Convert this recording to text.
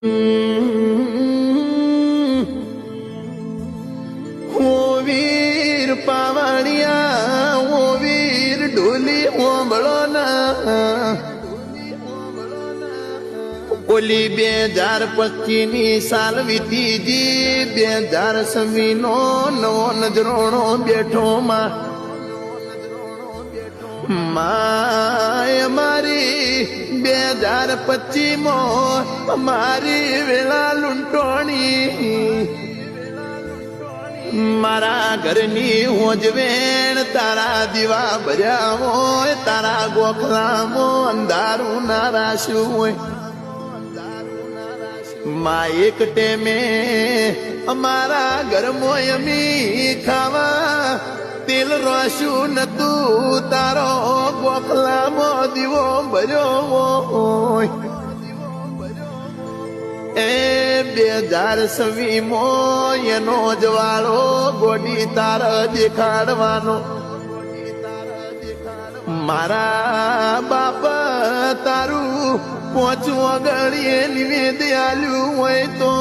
ઓ વીર પાવડિયા, ઓ વીર ઢોલી હોંભળો ના, ઓલી 2025 ની સાલ વીતીજી, 2026 નો નવો નજરોણો બેઠો માં મારી 2025 માં મારી વેળા લૂંટોણી, મારા ઘરની હોજવેણ તારા દીવા ભર્યા હોય, તારા ગોખલામાં અંધારું ના રાશ્યું હોય. માં એક ટેમે અમારા ઘરમાં અમી ખાવા તેલ રોશું નતું, તારો ગોખલામાં દીવો ભર્યો હોય. એ 2026 માં એનો જવાળો ગોડી તાર દેખાડવાનો. મારા બાપ તારું 5 ગળીએ નિવેદ આલ્યું હોય તો